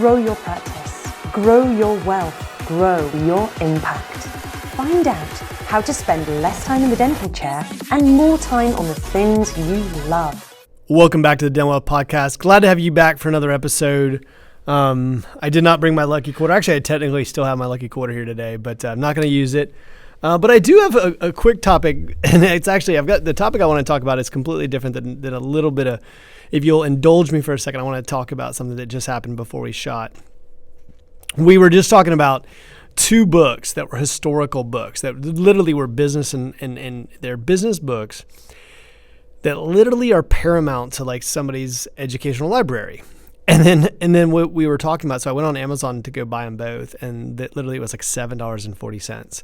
Grow your practice, grow your wealth, grow your impact. Find out how to spend less time in the dental chair and more time on the things you love. Welcome back to the Dental Wealth Podcast. Glad to have you back for another episode. I did not bring my lucky quarter. Actually, I technically still have my lucky quarter here today, but I'm not going to use it. But I do have a quick topic, and it's actually, I've got the topic I want to talk about is completely different than a little bit of, if you'll indulge me for a second, I want to talk about something that just happened before we shot. We were just talking about two books that were historical books that literally were business and they're business books that literally are paramount to like somebody's educational library. And then what we were talking about, so I went on Amazon to go buy them both, and that literally was like $7.40.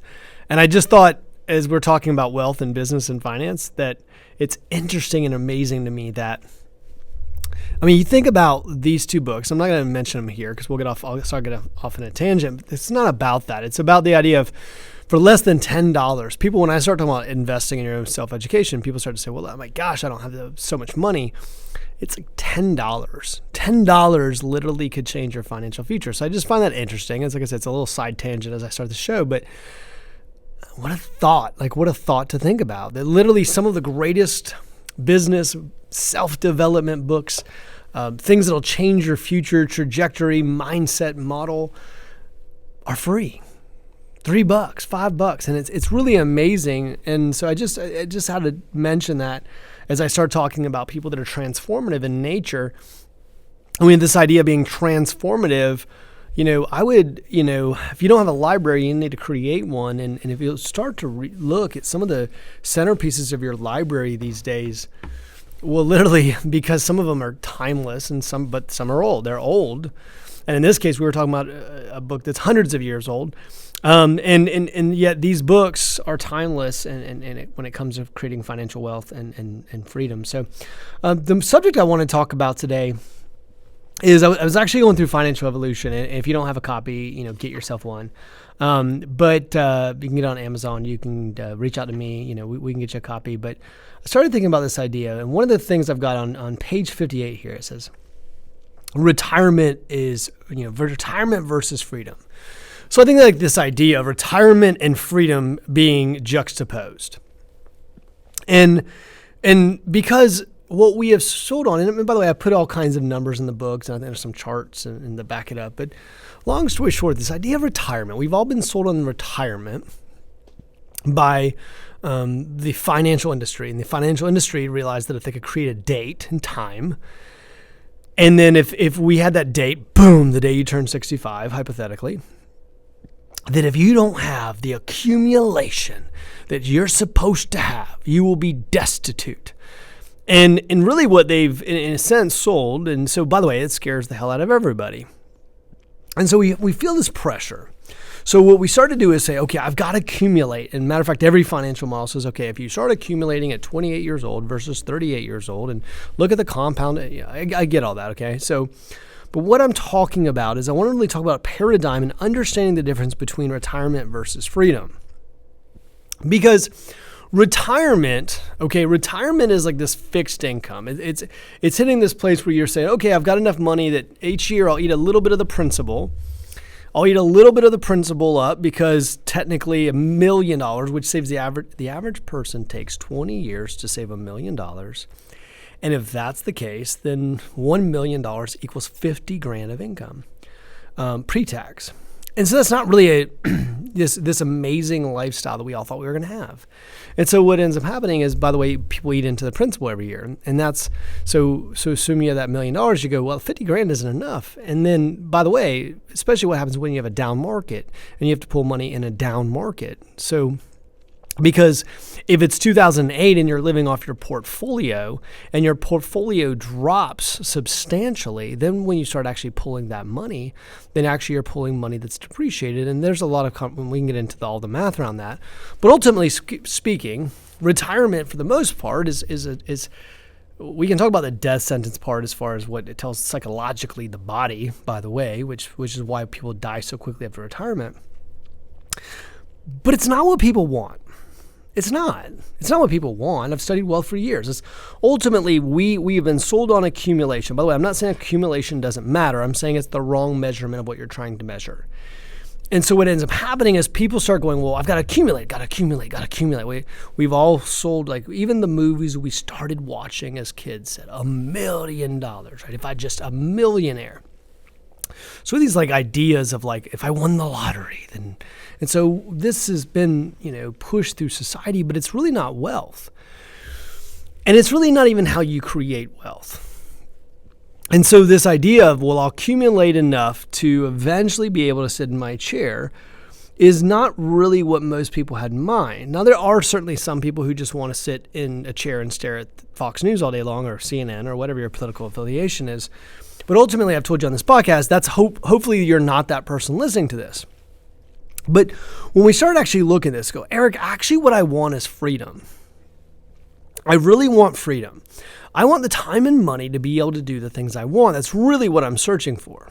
And I just thought, as we're talking about wealth and business and finance, that it's interesting and amazing to me that, I mean, you think about these two books. I'm not going to mention them here because I'll start getting off in a tangent. But it's not about that. It's about the idea of, for less than $10, people, when I start talking about investing in your own self-education, people start to say, well, oh my gosh, I don't have so much money. It's like $10. $10 literally could change your financial future. So I just find that interesting. It's like I said, it's a little side tangent as I start the show, but what a thought to think about. That literally some of the greatest business self-development books, things that'll change your future trajectory, mindset, model are free. $3, $5, and it's really amazing. And so I just had to mention that as I start talking about people that are transformative in nature. I mean, this idea of being transformative, I would, if you don't have a library, you need to create one. And if you start to look at some of the centerpieces of your library these days, well, literally, because some of them are timeless and some are old. They're old. And in this case, we were talking about a book that's hundreds of years old. And yet these books are timeless and when it comes to creating financial wealth and freedom. So the subject I want to talk about today is I was actually going through Financial Evolution. And if you don't have a copy, get yourself one. But you can get it on Amazon. You can reach out to me. We can get you a copy. But I started thinking about this idea. And one of the things I've got on page 58 here, it says, retirement is, retirement versus freedom. So I think like this idea of retirement and freedom being juxtaposed. And because what we have sold on, and by the way, I put all kinds of numbers in the books, and I think there's some charts and to back it up. But long story short, this idea of retirement, we've all been sold on retirement by the financial industry. And the financial industry realized that if they could create a date and time, and then if we had that date, boom, the day you turn 65, hypothetically, that if you don't have the accumulation that you're supposed to have, you will be destitute. And really what they've, in a sense, sold, and so, by the way, it scares the hell out of everybody. And so we feel this pressure. So what we start to do is say, okay, I've got to accumulate. And matter of fact, every financial model says, okay, if you start accumulating at 28 years old versus 38 years old, and look at the compound, I get all that, okay? So, but what I'm talking about is I want to really talk about a paradigm and understanding the difference between retirement versus freedom. Because retirement is like this fixed income. It's hitting this place where you're saying, okay, I've got enough money that each year I'll eat a little bit of the principal. I'll eat a little bit of the principal up because technically $1 million, which saves the average person takes 20 years to save $1 million. And if that's the case, then $1 million equals 50 grand of income, pre-tax. And so that's not really this amazing lifestyle that we all thought we were going to have. And so what ends up happening is, by the way, people eat into the principal every year. And that's, so assume you have that $1 million, you go, well, 50 grand isn't enough. And then, by the way, especially what happens when you have a down market and you have to pull money in a down market. So, because if it's 2008 and you're living off your portfolio and your portfolio drops substantially, then when you start actually pulling that money, then actually you're pulling money that's depreciated. And there's a lot of, we can get into all the math around that. But ultimately speaking, retirement for the most part is we can talk about the death sentence part as far as what it tells psychologically the body, by the way, which is why people die so quickly after retirement. But it's not what people want. It's not. It's not what people want. I've studied wealth for years. It's ultimately, we've been sold on accumulation. By the way, I'm not saying accumulation doesn't matter. I'm saying it's the wrong measurement of what you're trying to measure. And so what ends up happening is people start going, well, I've got to accumulate. We've all sold, like, even the movies we started watching as kids said, $1 million, right? If I just a millionaire. So these like ideas of like, if I won the lottery, then, and so this has been, pushed through society, but it's really not wealth. And it's really not even how you create wealth. And so this idea of, well, I'll accumulate enough to eventually be able to sit in my chair is not really what most people had in mind. Now, there are certainly some people who just want to sit in a chair and stare at Fox News all day long, or CNN, or whatever your political affiliation is. But ultimately, I've told you on this podcast, that's hopefully you're not that person listening to this. But when we start actually looking at this, go, Eric, actually what I want is freedom. I really want freedom. I want the time and money to be able to do the things I want. That's really what I'm searching for.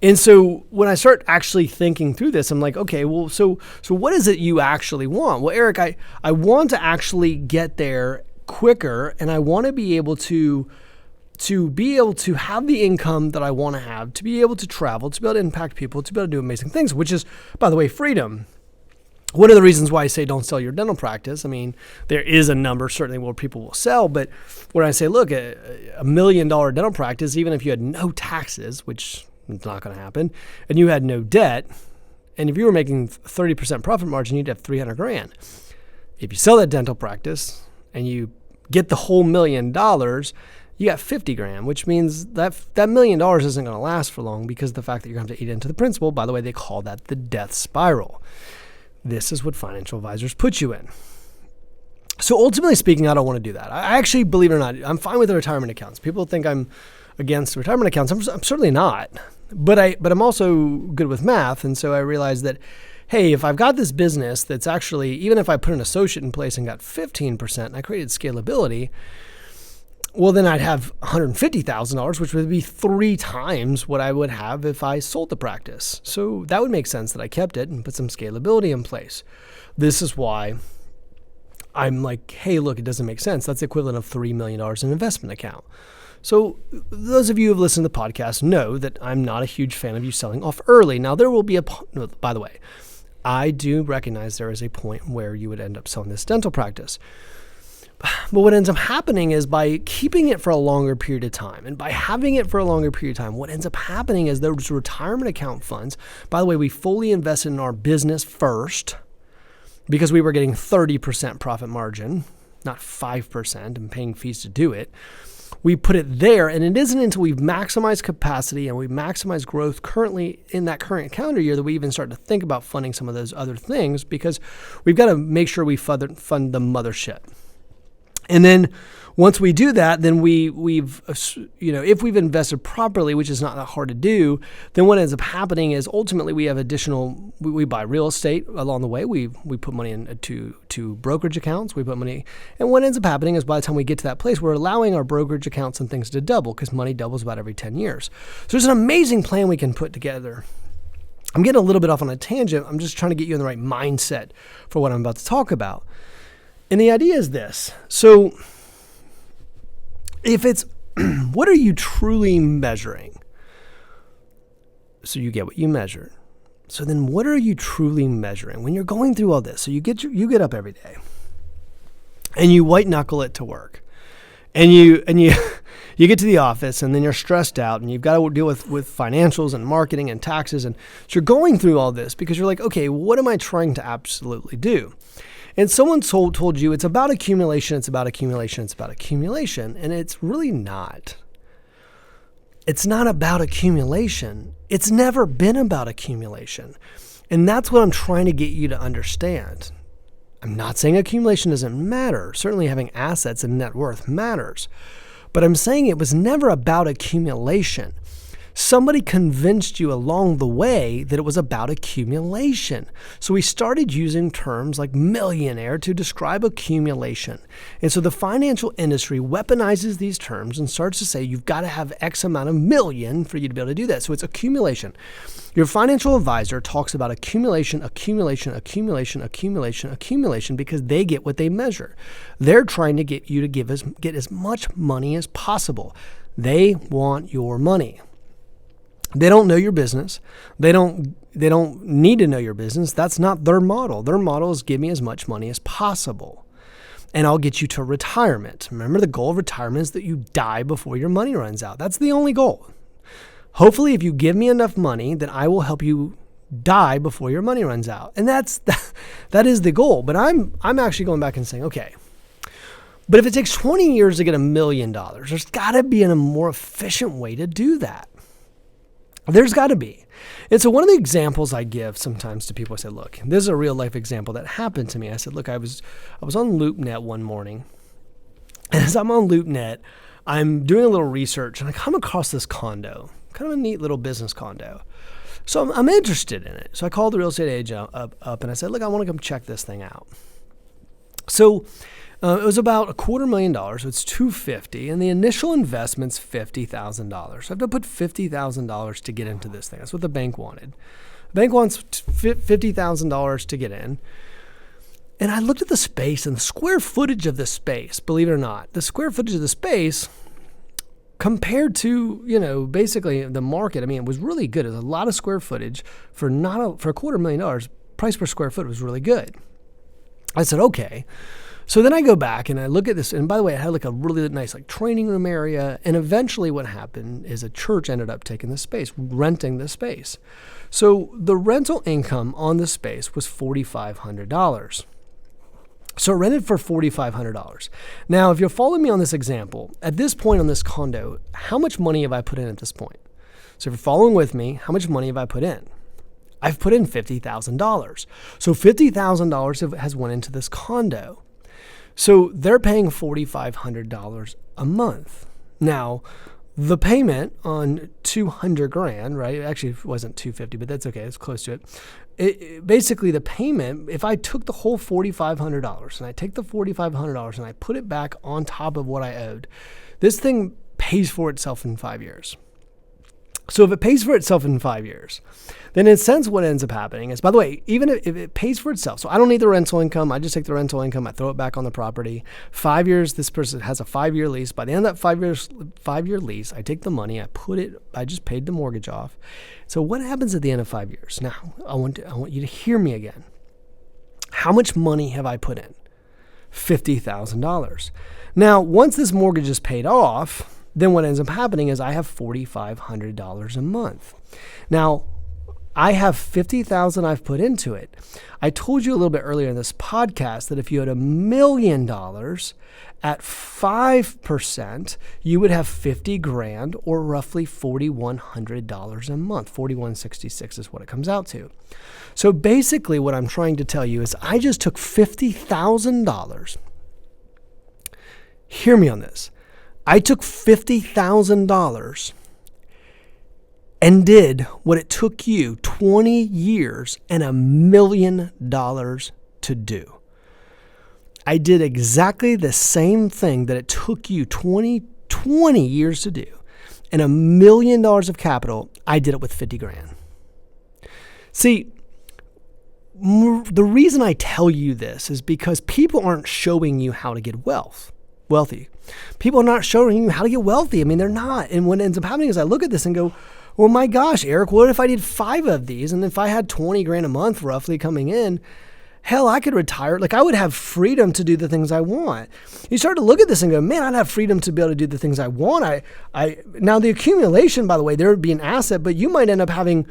And so when I start actually thinking through this, I'm like, okay, well, so what is it you actually want? Well, Eric, I want to actually get there quicker, and I want to be able to be able to have the income that I want to have, to be able to travel, to be able to impact people, to be able to do amazing things, which is, by the way, freedom. One of the reasons why I say don't sell your dental practice, I mean, there is a number certainly where people will sell, but when I say, look, a $1 million dental practice, even if you had no taxes, which is not going to happen, and you had no debt, and if you were making 30% profit margin, you'd have $300,000. If you sell that dental practice and you get the whole $1 million, you got $50,000, which means that $1 million isn't going to last for long because of the fact that you're going to have to eat into the principal. By the way, they call that the death spiral. This is what financial advisors put you in. So ultimately speaking, I don't want to do that. I actually, believe it or not, I'm fine with the retirement accounts. People think I'm against retirement accounts. I'm certainly not. But I'm also good with math, and so I realized that, hey, if I've got this business that's actually, even if I put an associate in place and got 15% and I created scalability, well, then I'd have $150,000, which would be 3 times what I would have if I sold the practice. So that would make sense that I kept it and put some scalability in place. This is why I'm like, hey, look, it doesn't make sense. That's the equivalent of $3 million in an investment account. So those of you who have listened to the podcast know that I'm not a huge fan of you selling off early. Now, there will be by the way, I do recognize there is a point where you would end up selling this dental practice. But what ends up happening is by keeping it for a longer period of time, and by having it for a longer period of time, what ends up happening is those retirement account funds, by the way, we fully invested in our business first because we were getting 30% profit margin, not 5%, and paying fees to do it. We put it there, and it isn't until we've maximized capacity and we've maximized growth currently in that current calendar year that we even start to think about funding some of those other things, because we've got to make sure we fund the mothership. And then once we do that, then we've if we've invested properly, which is not that hard to do, then what ends up happening is ultimately we have additional, we buy real estate along the way. We put money into brokerage accounts. We put money, and what ends up happening is by the time we get to that place, we're allowing our brokerage accounts and things to double, because money doubles about every 10 years. So there's an amazing plan we can put together. I'm getting a little bit off on a tangent. I'm just trying to get you in the right mindset for what I'm about to talk about. And the idea is this. So if it's, what are you truly measuring? So you get what you measure. So then what are you truly measuring when you're going through all this? So you get up every day and you white knuckle it to work, and you you get to the office, and then you're stressed out, and you've got to deal with financials and marketing and taxes. And so you're going through all this because you're like, okay, what am I trying to absolutely do? And someone told you it's about accumulation, it's about accumulation, it's about accumulation. And it's really not. It's not about accumulation. It's never been about accumulation. And that's what I'm trying to get you to understand. I'm not saying accumulation doesn't matter. Certainly having assets and net worth matters. But I'm saying it was never about accumulation. Somebody convinced you along the way that it was about accumulation. So we started using terms like millionaire to describe accumulation. And so the financial industry weaponizes these terms and starts to say you've got to have X amount of million for you to be able to do that. So it's accumulation. Your financial advisor talks about accumulation because they get what they measure. They're trying to get you to get as much money as possible. They want your money. They don't know your business. They don't need to know your business. That's not their model. Their model is give me as much money as possible, and I'll get you to retirement. Remember, the goal of retirement is that you die before your money runs out. That's the only goal. Hopefully, if you give me enough money, then I will help you die before your money runs out. And that is the goal. But I'm actually going back and saying, okay, but if it takes 20 years to get $1 million, there's got to be a more efficient way to do that. There's got to be. And so one of the examples I give sometimes to people, I say, look, this is a real life example that happened to me. I said, look, I was on LoopNet one morning. And as I'm on LoopNet, I'm doing a little research and I come across this condo, kind of a neat little business condo. So I'm interested in it. So I called the real estate agent up and I said, look, I want to come check this thing out. So it was about $250,000, so it's $250,000, and the initial investment's $50,000. So I have to put $50,000 to get into this thing. That's what the bank wanted. The bank wants $50,000 to get in. And I looked at the space and the square footage of the space, believe it or not, the square footage of the space compared to, basically the market, it was really good. It was a lot of square footage for $250,000. Price per square foot was really good. I said, okay. So then I go back and I look at this, and by the way, it had like a really nice training room area, and eventually what happened is a church ended up taking the space, renting the space. So the rental income on the space was $4,500. So it rented for $4,500. Now, if you're following me on this example, at this point on this condo, how much money have I put in at this point? So if you're following with me, how much money have I put in? I've put in $50,000. So $50,000 has went into this condo. So they're paying $4,500 a month. Now, the payment on $200,000, right? Actually, it wasn't $250,000, but that's okay. It's close to it. Basically, the payment, if I took the whole $4,500 and I take the $4,500 and I put it back on top of what I owed, this thing pays for itself in 5 years. So if it pays for itself in 5 years, then in a sense what ends up happening is, by the way, even if it pays for itself, so I don't need the rental income, I just take the rental income, I throw it back on the property. 5 years, this person has a 5-year lease. By the end of that 5-year lease, I take the money, I just paid the mortgage off. So what happens at the end of 5 years? Now, I want you to hear me again. How much money have I put in? $50,000. Now, once this mortgage is paid off, then what ends up happening is I have $4,500 a month. Now, I have $50,000 I've put into it. I told you a little bit earlier in this podcast that if you had $1 million at 5%, you would have $50,000 or roughly $4,100 a month. $4,166 is what it comes out to. So basically what I'm trying to tell you is I just took $50,000. Hear me on this. I took $50,000 and did what it took you 20 years and $1 million to do. I did exactly the same thing that it took you 20 years to do. And $1 million of capital, I did it with $50,000. See, the reason I tell you this is because people aren't showing you how to get wealthy. People are not showing you how to get wealthy. They're not. And what ends up happening is I look at this and go, well, my gosh, Eric, what if I did 5 of these? And if I had $20,000 a month roughly coming in, hell, I could retire. I would have freedom to do the things I want. You start to look at this and go, man, I'd have freedom to be able to do the things I want. Now the accumulation, by the way, there would be an asset, but you might end up having,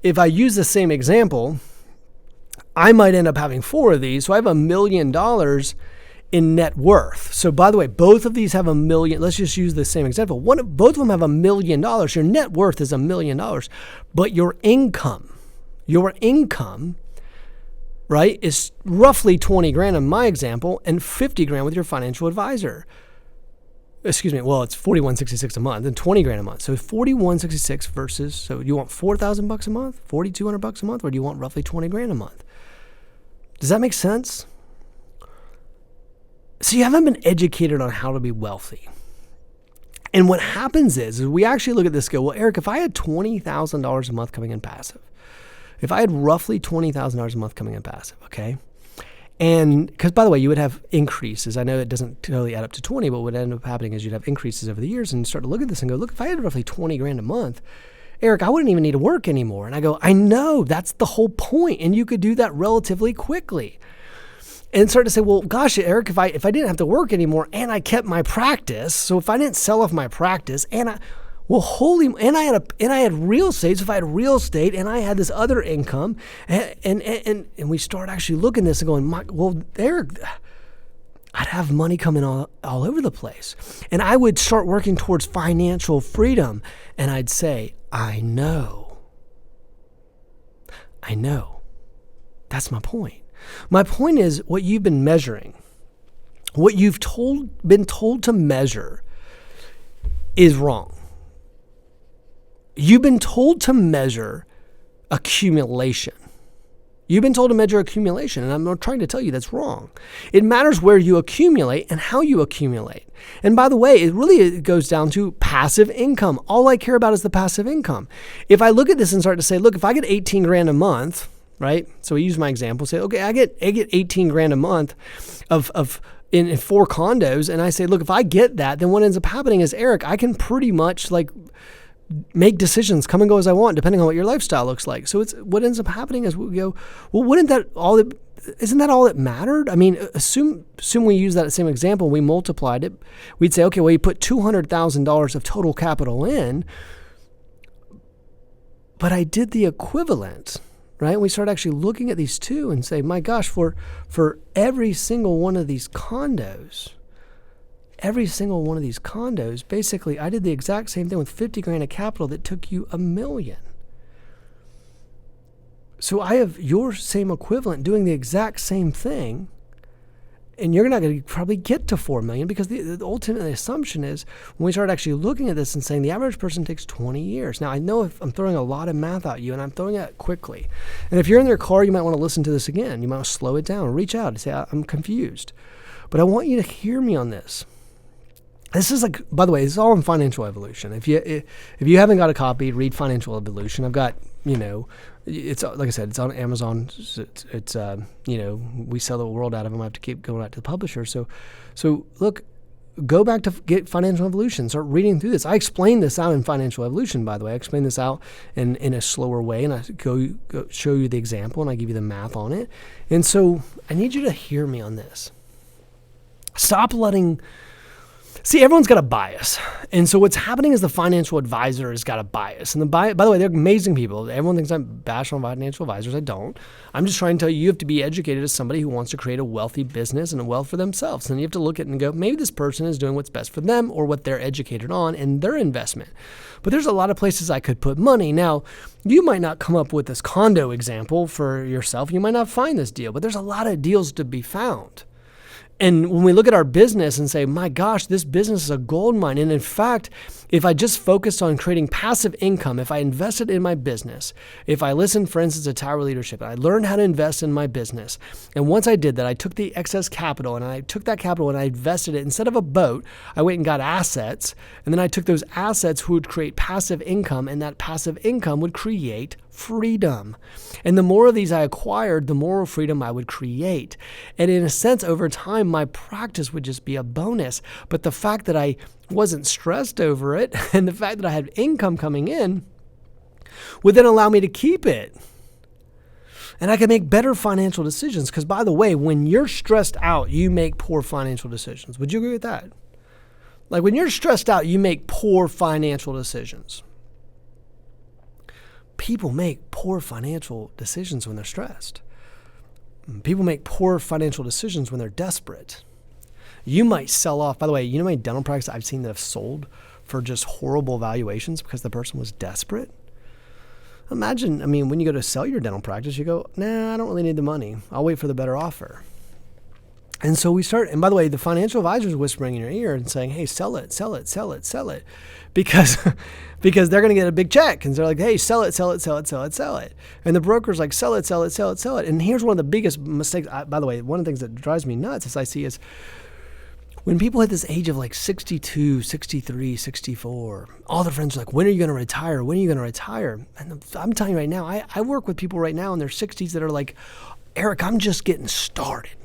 if I use the same example, I might end up having 4 of these. So I have $1 million in net worth. So by the way, both of these have $1 million. Let's just use the same example. Both of them have $1 million. Your net worth is $1 million, but your income, right, is roughly $20,000 in my example and $50,000 with your financial advisor. excuse me, well, it's $41.66 a month and 20 grand a month. So $41.66 versus, so you want $4,000 a month, $4,200 a month, or do you want roughly 20 grand a month? Does that make sense? So you haven't been educated on how to be wealthy. And what happens is we actually look at this and go, well, Eric, if I had $20,000 a month coming in passive, if I had roughly $20,000 a month coming in passive, okay? And because, by the way, you would have increases. I know it doesn't totally add up to 20, but what would end up happening is you'd have increases over the years, and you start to look at this and go, look, if I had roughly 20 grand a month, Eric, I wouldn't even need to work anymore. And I go, I know, that's the whole point, and you could do that relatively quickly. And start to say, well, gosh, Eric, if I didn't have to work anymore and I kept my practice, so if I didn't sell off my practice and I had real estate, so if I had real estate and I had this other income, and we start actually looking at this and going, well, Eric, I'd have money coming all over the place. And I would start working towards financial freedom. And I'd say, I know. That's my point. My point is what you've been measuring, what you've been told to measure is wrong. You've been told to measure accumulation. You've been told to measure accumulation, and I'm trying to tell you that's wrong. It matters where you accumulate and how you accumulate. And by the way, it goes down to passive income. All I care about is the passive income. If I look at this and start to say, look, if I get 18 grand a month, right? So we use my example, say, okay, I get 18 grand a month in 4 condos. And I say, look, if I get that, then what ends up happening is, Eric, I can pretty much make decisions, come and go as I want, depending on what your lifestyle looks like. So what ends up happening is we go, well, isn't that all that mattered? I mean, assume we use that same example, we multiplied it. We'd say, okay, well, you put $200,000 of total capital in, but I did the equivalent. Right? We start actually looking at these two and say, my gosh, for every single one of these condos, basically I did the exact same thing with 50 grand of capital that took you $1 million. So I have your same equivalent doing the exact same thing, and you're not going to probably get to 4 million because the ultimate assumption is when we start actually looking at this and saying the average person takes 20 years. Now, I know if I'm throwing a lot of math at you and I'm throwing it quickly. And if you're in your car, you might want to listen to this again. You might want to slow it down, reach out and say, I'm confused. But I want you to hear me on this. This is by the way, this is all in Financial Evolution. If you haven't got a copy, read Financial Evolution. I've got, it's like I said, it's on Amazon. It's we sell the world out of them. I have to keep going out to the publisher. So look, go back to get Financial Evolution. Start reading through this. I explain this out in Financial Evolution, by the way. I explain this out in a slower way, and I go show you the example, and I give you the math on it. And so I need you to hear me on this. See, everyone's got a bias. And so what's happening is the financial advisor has got a bias. And by the way, they're amazing people. Everyone thinks I'm bashing on financial advisors. I don't. I'm just trying to tell you, you have to be educated as somebody who wants to create a wealthy business and a wealth for themselves. And you have to look at it and go, maybe this person is doing what's best for them or what they're educated on in their investment. But there's a lot of places I could put money. Now, you might not come up with this condo example for yourself. You might not find this deal, but there's a lot of deals to be found. And when we look at our business and say, my gosh, this business is a gold mine. And in fact, if I just focused on creating passive income, if I invested in my business, if I listened, for instance, to Tower Leadership, I learned how to invest in my business. And once I did that, I took the excess capital and I took that capital and I invested it. Instead of a boat, I went and got assets. And then I took those assets who would create passive income, and that passive income would create freedom. And the more of these I acquired, the more freedom I would create. And in a sense, over time, my practice would just be a bonus. But the fact that I wasn't stressed over it and the fact that I had income coming in would then allow me to keep it. And I could make better financial decisions. Because by the way, when you're stressed out, you make poor financial decisions. Would you agree with that? Like when you're stressed out, you make poor financial decisions. People make poor financial decisions when they're stressed. People make poor financial decisions when they're desperate. You might sell off, by the way, you know how many dental practices I've seen that have sold for just horrible valuations because the person was desperate? Imagine, when you go to sell your dental practice, you go, nah, I don't really need the money. I'll wait for the better offer. And so we start, and by the way, the financial advisor is whispering in your ear and saying, hey, sell it, sell it, sell it, sell it. Because they're going to get a big check. And they're like, hey, sell it, sell it, sell it, sell it, sell it. And the broker's like, sell it, sell it, sell it, sell it. And here's one of the biggest mistakes. By the way, one of the things that drives me nuts as I see is when people hit this age of like 62, 63, 64, all their friends are like, when are you going to retire? When are you going to retire? And I'm telling you right now, I work with people right now in their 60s that are like, Eric, I'm just getting started.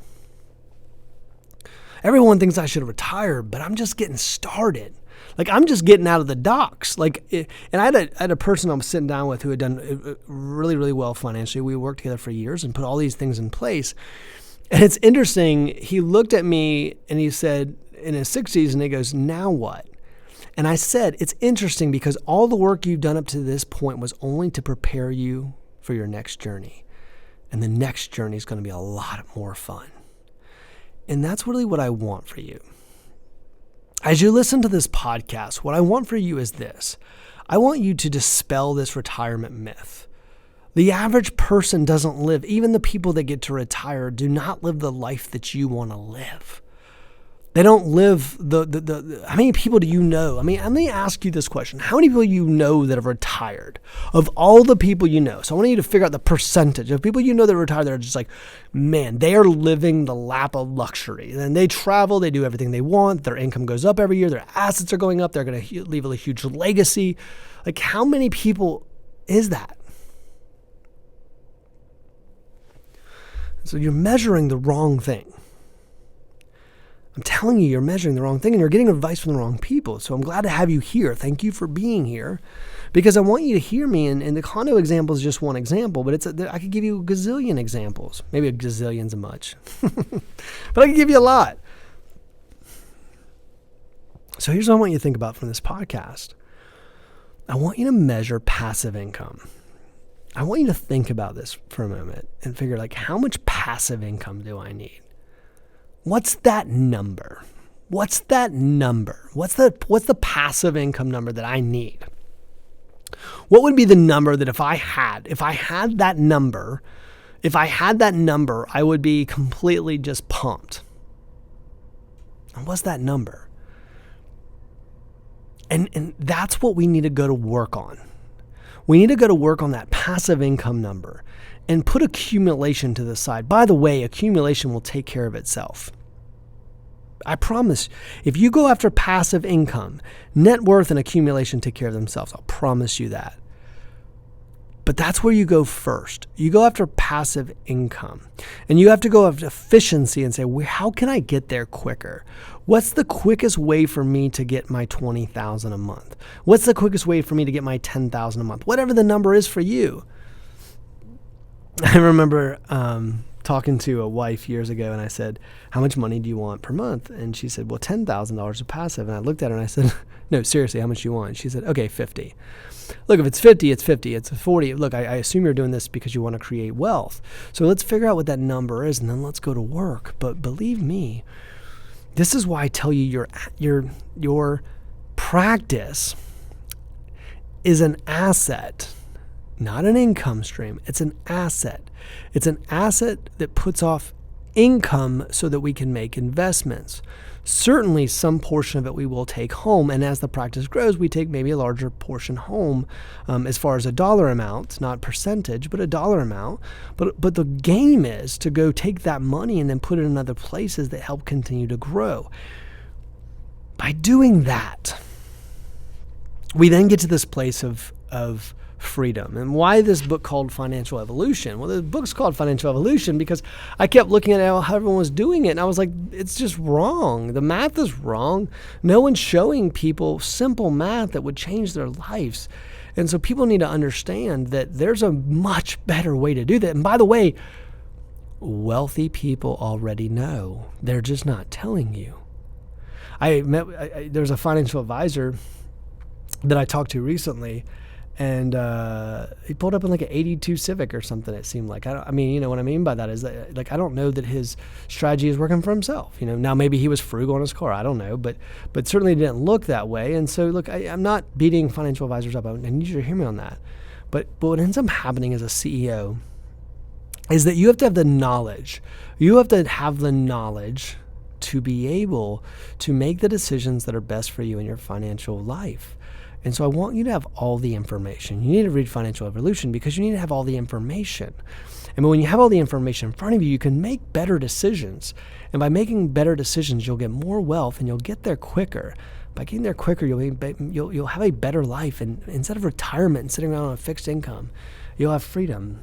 Everyone thinks I should retire, but I'm just getting started. Like, I'm just getting out of the docks. And I had a person I was sitting down with who had done really, really well financially. We worked together for years and put all these things in place. And it's interesting. He looked at me and he said, in his 60s, and he goes, now what? And I said, it's interesting because all the work you've done up to this point was only to prepare you for your next journey. And the next journey is going to be a lot more fun. And that's really what I want for you. As you listen to this podcast, what I want for you is this. I want you to dispel this retirement myth. The average person doesn't live, even the people that get to retire do not live the life that you want to live. They don't live how many people do you know? I mean, let me ask you this question. How many people you know that have retired? Of all the people you know. So I want you to figure out the percentage of people you know that are retired that are just like, man, they are living the lap of luxury. And they travel, they do everything they want. Their income goes up every year. Their assets are going up. They're going to leave a huge legacy. Like, how many people is that? So you're measuring the wrong thing. I'm telling you, you're measuring the wrong thing and you're getting advice from the wrong people. So I'm glad to have you here. Thank you for being here because I want you to hear me. And the condo example is just one example, but I could give you a gazillion examples. Maybe a gazillion's a much, but I can give you a lot. So here's what I want you to think about from this podcast. I want you to measure passive income. I want you to think about this for a moment and figure, like, how much passive income do I need? What's that number? What's that number? What's the passive income number that I need? What would be the number that if I had that number, I would be completely just pumped? And what's that number? And that's what we need to go to work on. We need to go to work on that passive income number and put accumulation to the side. By the way, accumulation will take care of itself. I promise. If you go after passive income, net worth and accumulation take care of themselves. I'll promise you that. But that's where you go first. You go after passive income. And you have to go after efficiency and say, well, how can I get there quicker? What's the quickest way for me to get my $20,000 a month? What's the quickest way for me to get my $10,000 a month? Whatever the number is for you. I remember talking to a wife years ago, and I said, how much money do you want per month? And she said, well, $10,000 of passive. And I looked at her and I said, no, seriously, how much do you want? She said, okay, 50. Look, if it's 50, it's 50. It's 40. Look, I assume you're doing this because you want to create wealth. So let's figure out what that number is, and then let's go to work. But believe me, this is why I tell you your practice is an asset, not an income stream. It's an asset. It's an asset that puts off income so that we can make investments. Certainly some portion of it we will take home, and as the practice grows, we take maybe a larger portion home as far as a dollar amount, not percentage, but a dollar amount. But the game is to go take that money and then put it in other places that help continue to grow. By doing that, we then get to this place of freedom. And why this book called Financial Evolution? Well, the book's called Financial Evolution because I kept looking at how everyone was doing it, and I was like, it's just wrong. The math is wrong. No one's showing people simple math that would change their lives. And so people need to understand that there's a much better way to do that. And by the way, wealthy people already know. They're just not telling you. There's a financial advisor that I talked to recently, and he pulled up in like an 82 Civic or something, it seemed like. I mean, you know what I mean by that is that, like, I don't know that his strategy is working for himself. You know, now maybe he was frugal on his car. I don't know, but certainly didn't look that way. And so, look, I'm not beating financial advisors up. I need you to hear me on that. But what ends up happening as a CEO is that you have to have the knowledge. You have to have the knowledge to be able to make the decisions that are best for you in your financial life. And so I want you to have all the information. You need to read Financial Evolution because you need to have all the information. And when you have all the information in front of you, you can make better decisions. And by making better decisions, you'll get more wealth and you'll get there quicker. By getting there quicker, you'll have a better life. And instead of retirement and sitting around on a fixed income, you'll have freedom.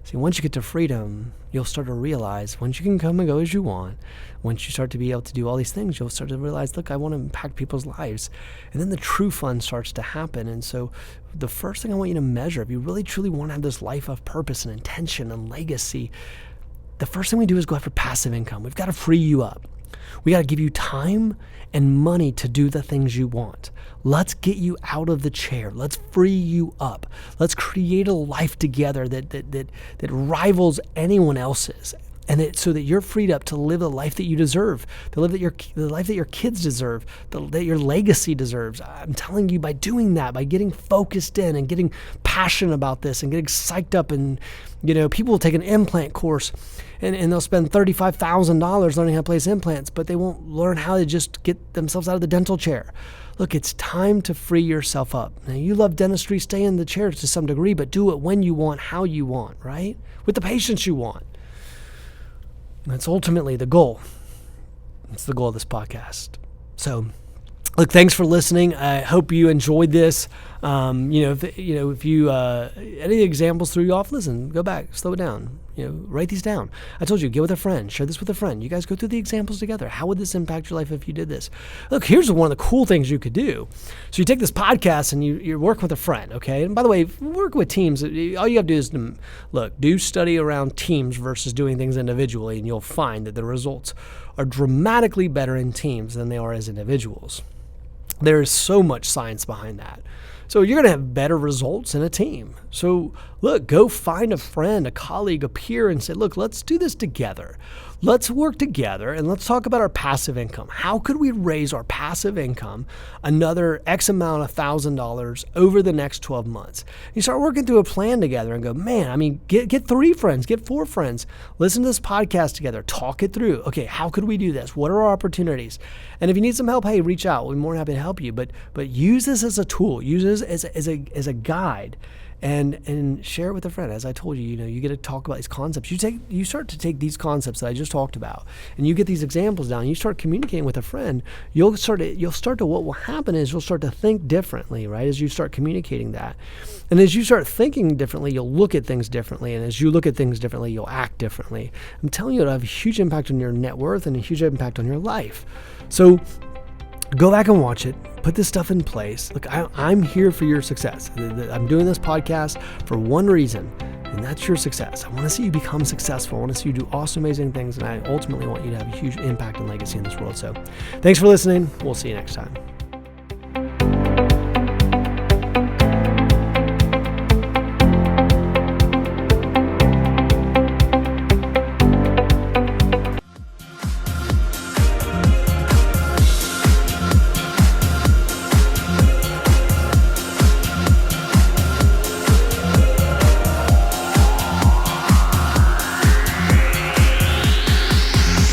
See, once you get to freedom, you'll start to realize once you can come and go as you want, once you start to be able to do all these things, you'll start to realize, look, I want to impact people's lives. And then the true fun starts to happen. And so the first thing I want you to measure, if you really truly want to have this life of purpose and intention and legacy, the first thing we do is go after passive income. We've got to free you up. We got to give you time and money to do the things you want. Let's get you out of the chair. Let's free you up. Let's create a life together that rivals anyone else's. And so that you're freed up to live the life that you deserve, the life that your kids deserve, that your legacy deserves. I'm telling you, by doing that, by getting focused in and getting passionate about this and getting psyched up, and people will take an implant course and they'll spend $35,000 learning how to place implants, but they won't learn how to just get themselves out of the dental chair. Look, it's time to free yourself up. Now, you love dentistry, stay in the chair to some degree, but do it when you want, how you want, right? With the patients you want. That's ultimately the goal. It's the goal of this podcast. So, look, thanks for listening. I hope you enjoyed this. If you any examples threw you off, listen, go back, slow it down. Write these down. I told you, get with a friend, share this with a friend. You guys go through the examples together. How would this impact your life if you did this? Look, here's one of the cool things you could do. So you take this podcast and you work with a friend, okay? And by the way, work with teams. All you have to do is, do study around teams versus doing things individually, and you'll find that the results are dramatically better in teams than they are as individuals. There is so much science behind that. So you're going to have better results in a team. So look, go find a friend, a colleague, a peer, and say, look, let's do this together. Let's work together and let's talk about our passive income. How could we raise our passive income another X amount of $1,000 over the next 12 months? You start working through a plan together and go, get 3 friends, get 4 friends, listen to this podcast together, talk it through. Okay, how could we do this? What are our opportunities? And if you need some help, hey, reach out. We're more than happy to help you. But use this as a tool. Use this as a guide. And share it with a friend. As I told you, you get to talk about these concepts. You start to take these concepts that I just talked about, and you get these examples down. You start communicating with a friend. What will happen is you'll start to think differently, right? As you start communicating that, and as you start thinking differently, you'll look at things differently, and as you look at things differently, you'll act differently. I'm telling you, it'll have a huge impact on your net worth and a huge impact on your life. So go back and watch it. Put this stuff in place. Look, I'm here for your success. I'm doing this podcast for one reason, and that's your success. I want to see you become successful. I want to see you do awesome, amazing things, and I ultimately want you to have a huge impact and legacy in this world. So thanks for listening. We'll see you next time.